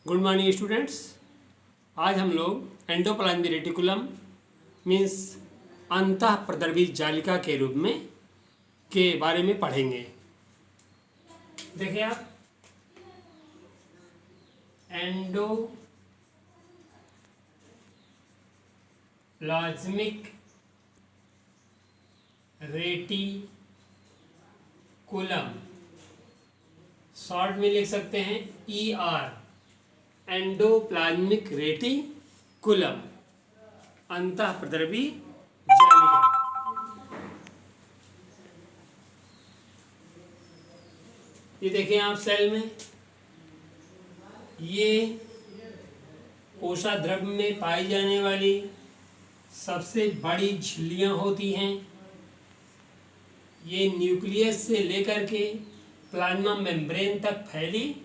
Good morning students. आज हम लोग एंडोप्लाज्मिक रेटिकुलम मीन्स अंतः प्रदर्भी जालिका के रूप में के बारे में पढ़ेंगे। देखिए आप, एंडोप्लाज्मिक रेटिकुलम शॉर्ट में लिख सकते हैं ER, एंडोप्लाज्मिक रेटिकुलम, अंतः प्रदर्भी जालिका। ये देखिए आप सेल में, ये कोशाद्रव्य में पाई जाने वाली सबसे बड़ी झिल्लियां होती हैं। ये न्यूक्लियस से लेकर के प्लाज्मा मेम्ब्रेन तक फैली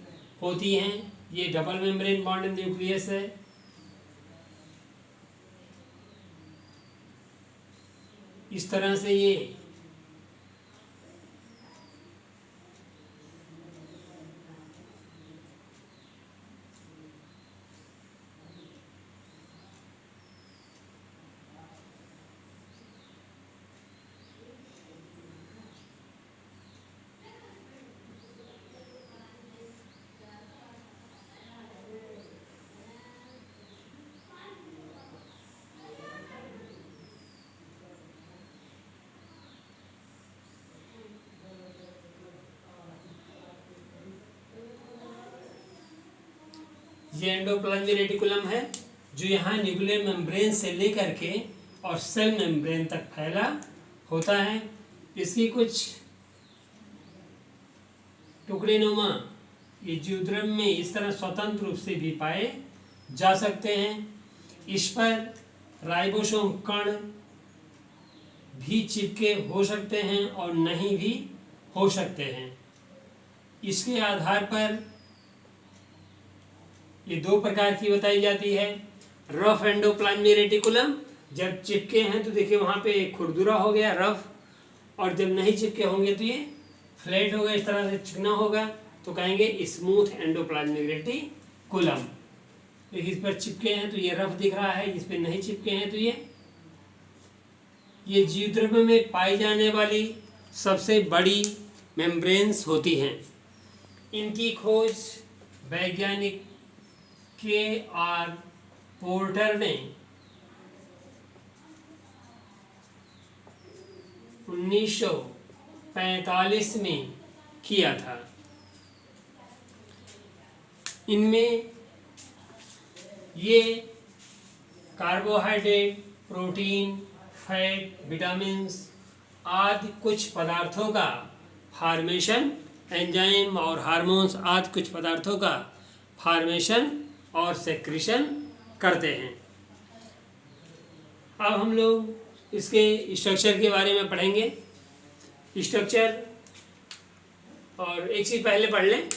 होती हैं। ये डबल मेम्ब्रेन बॉन्ड न्यूक्लियस है। इस तरह से ये एंडोप्लाज्मिक रेटिकुलम है जो यहाँ न्यूक्लियर मेम्ब्रेन से लेकर के और सेल मेम्ब्रेन तक फैला होता है। इसकी कुछ टुकड़े नुमा ये जीवद्रव्य में इस तरह स्वतंत्र रूप से भी पाए जा सकते हैं। इस पर राइबोसोम कण भी चिपके हो सकते हैं और नहीं भी हो सकते हैं। इसके आधार पर ये दो प्रकार की बताई जाती है। रफ एंडोप्लाज्मिक रेटिकुलम, जब चिपके हैं तो देखिए वहाँ पे खुरदुरा हो गया रफ, और जब नहीं चिपके होंगे तो ये फ्लैट होगा, इस तरह से चिकना होगा, तो कहेंगे स्मूथ एंडोप्लाज्मिक रेटिकुलम। देखिए इस पर चिपके हैं तो ये रफ दिख रहा है, इस पर नहीं चिपके हैं तो ये जीवद्रव्य में पाई जाने वाली सबसे बड़ी मेम्ब्रेन्स होती हैं। इनकी खोज वैज्ञानिक KR पोर्टर ने 1945 में किया था। इनमें ये कार्बोहाइड्रेट, प्रोटीन, फैट, विटामिन्स आदि कुछ पदार्थों का फॉर्मेशन, एंजाइम और हार्मोन्स आदि कुछ पदार्थों का फॉर्मेशन और सेक्रेशन करते हैं। अब हम लोग इसके स्ट्रक्चर के बारे में पढ़ेंगे। स्ट्रक्चर, और एक चीज़ पहले पढ़ लें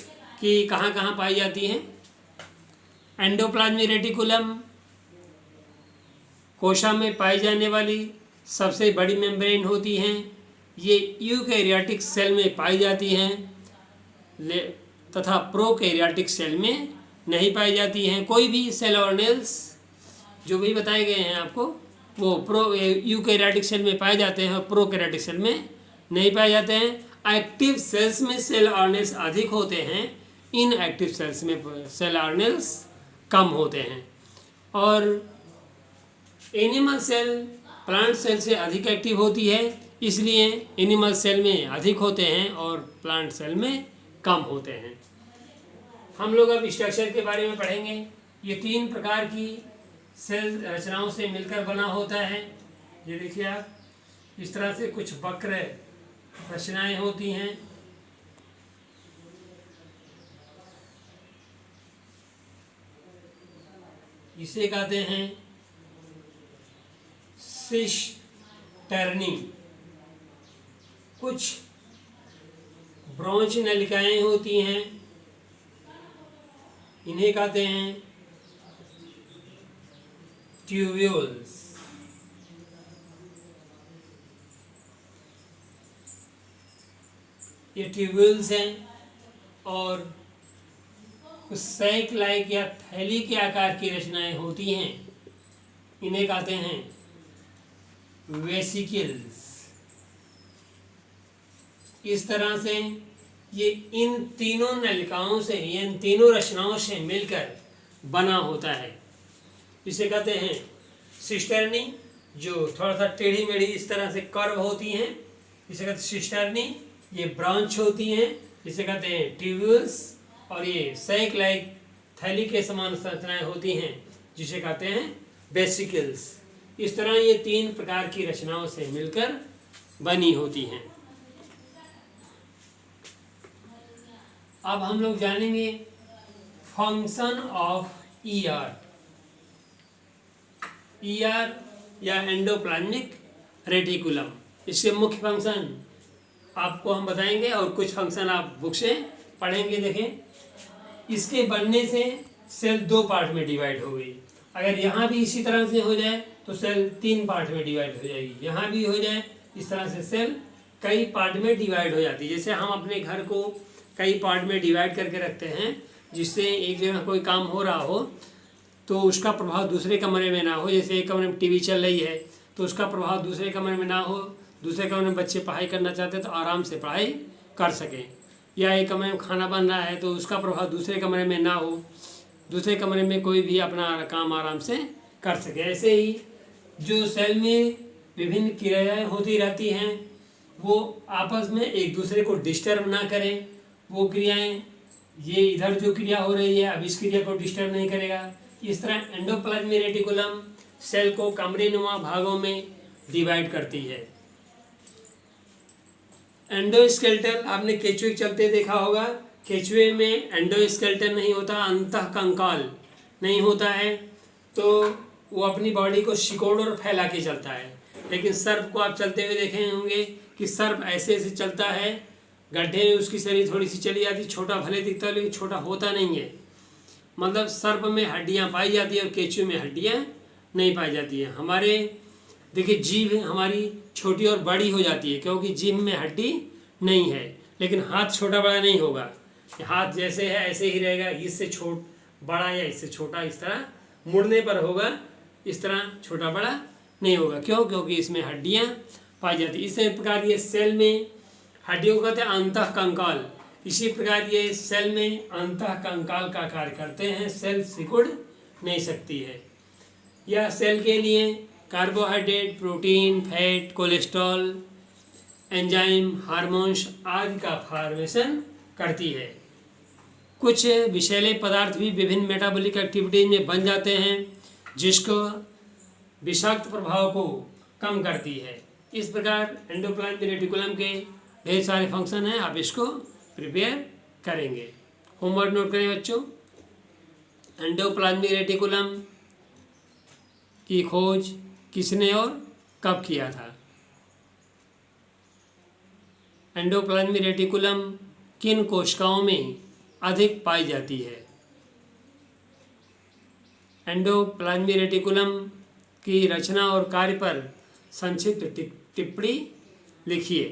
कि कहाँ कहाँ पाई जाती हैं। एंडोप्लाज्मिक रेटिकुलम कोशा में पाई जाने वाली सबसे बड़ी मेम्ब्रेन होती हैं। ये यूकैरियोटिक सेल में पाई जाती हैं तथा प्रोकैरियोटिक सेल में नहीं पाई जाती हैं। कोई भी सेल ऑर्गेनेल्स जो भी बताए गए हैं आपको, वो यूकैरियोटिक सेल में पाए जाते हैं और प्रोकैरियोटिक सेल में नहीं पाए जाते हैं। एक्टिव सेल्स में सेल ऑर्गेनेल्स अधिक होते हैं, इनएक्टिव सेल्स में सेल ऑर्गेनेल्स कम होते हैं। और एनिमल सेल प्लांट सेल से अधिक एक्टिव होती है, इसलिए एनिमल सेल में अधिक होते हैं और प्लांट सेल में कम होते हैं। हम लोग अब स्ट्रक्चर के बारे में पढ़ेंगे। ये 3 प्रकार की सेल रचनाओं से मिलकर बना होता है। ये देखिए आप, इस तरह से कुछ वक्र रचनाएं होती हैं। इसे कहते हैं सिस्टर्नी। कुछ ब्रांच नलिकाएं होती हैं, इन्हें कहते हैं ट्यूब्यूल्स। ये ट्यूब्यूल्स हैं और कुछ सैक लाइक या थैली के आकार की रचनाएं होती हैं, इन्हें कहते हैं वेसिकल्स। इस तरह से ये इन तीनों नलिकाओं से, इन तीनों रचनाओं से मिलकर बना होता है। इसे कहते हैं सिस्टर्नी, जो थोड़ा सा टेढ़ी मेढ़ी इस तरह से कर्व होती हैं, इसे कहते हैं सिस्टर्नी। ये ब्रांच होती हैं, इसे कहते हैं ट्यूब्यूल्स। और ये सैक लाइक थैली के समान संरचनाएं होती हैं, जिसे कहते हैं वेसिकल्स। इस तरह ये तीन प्रकार की रचनाओं से मिलकर बनी होती हैं। अब हम लोग जानेंगे फंक्शन ऑफ ईआर। ईआर या एंडोप्लाज्मिक रेटिकुलम, इसके मुख्य फंक्शन आपको हम बताएंगे और कुछ फंक्शन आप बुक से पढ़ेंगे। देखें, इसके बनने से सेल दो पार्ट में डिवाइड हो गई। अगर यहाँ भी इसी तरह से हो जाए तो सेल तीन पार्ट में डिवाइड हो जाएगी। यहाँ भी हो जाए इस तरह से सेल कई पार्ट में डिवाइड हो जाती है। जैसे हम अपने घर को कई पार्ट में डिवाइड करके रखते हैं, जिससे एक जगह कोई काम हो रहा हो तो उसका प्रभाव दूसरे कमरे में ना हो। जैसे एक कमरे में टीवी चल रही है तो उसका प्रभाव दूसरे कमरे में ना हो, दूसरे कमरे में बच्चे पढ़ाई करना चाहते हैं तो आराम से पढ़ाई कर सकें। या एक कमरे में खाना बन रहा है तो उसका प्रभाव दूसरे कमरे में ना हो, दूसरे कमरे में कोई भी अपना काम आराम से कर सके। ऐसे ही जो सेल में विभिन्न क्रियाएं होती रहती हैं, वो आपस में एक दूसरे को डिस्टर्ब ना करें। वो क्रियाएं, ये इधर जो क्रिया हो रही है अब इस क्रिया को डिस्टर्ब नहीं करेगा। इस तरह एंडोप्लाज्मिक रेटिकुलम सेल को कमरेनुमा भागों में डिवाइड करती है। एंडोस्केलेटल, आपने केचुए चलते देखा होगा, केचुए में एंडोस्केलेटल नहीं होता, अंतःकंकाल नहीं होता है, तो वो अपनी बॉडी को सिकोड़ और फैला के चलता है। लेकिन सर्प को आप चलते हुए देखे होंगे कि सर्प ऐसे ऐसे चलता है, गड्ढे में उसकी शरीर थोड़ी सी चली जाती, छोटा भले दिखता है लेकिन छोटा होता नहीं है। मतलब सर्प में हड्डियाँ पाई जाती है और केचुए में हड्डियाँ नहीं पाई जाती है। हमारे देखिए जीभ हमारी छोटी और बड़ी हो जाती है क्योंकि जीभ में हड्डी नहीं है, लेकिन हाथ छोटा बड़ा नहीं होगा। हाथ जैसे है ऐसे ही रहेगा, इससे बड़ा या इससे छोटा इस तरह मुड़ने पर होगा, इस तरह छोटा बड़ा नहीं होगा। क्यों? क्योंकि इसमें हड्डियाँ पाई जाती है। इसी प्रकार ये सेल में हड्डियों को कहते हैं अंतःकंकाल। इसी प्रकार ये सेल में अंतःकंकाल का कार्य करते हैं। सेल सिकुड़ नहीं सकती है। यह सेल के लिए carbohydrate, protein, fat, cholesterol, enzyme, hormones आदि का फॉर्मेशन करती है। कुछ विषैले पदार्थ भी विभिन्न मेटाबॉलिक एक्टिविटीज में बन जाते हैं, जिसको विषाक्त प्रभाव को कम करती है। इस प्रकार एंडोप्लाज्मिक रेटिकुलम के ढेर सारे फंक्शन हैं, आप इसको प्रिपेयर करेंगे। होमवर्क नोट करें बच्चों। एंडोप्लाज्मिक रेटिकुलम की खोज किसने और कब किया था? एंडोप्लाज्मिक रेटिकुलम किन कोशिकाओं में अधिक पाई जाती है? एंडोप्लाज्मिक रेटिकुलम की रचना और कार्य पर संक्षिप्त टिप्पणी लिखिए।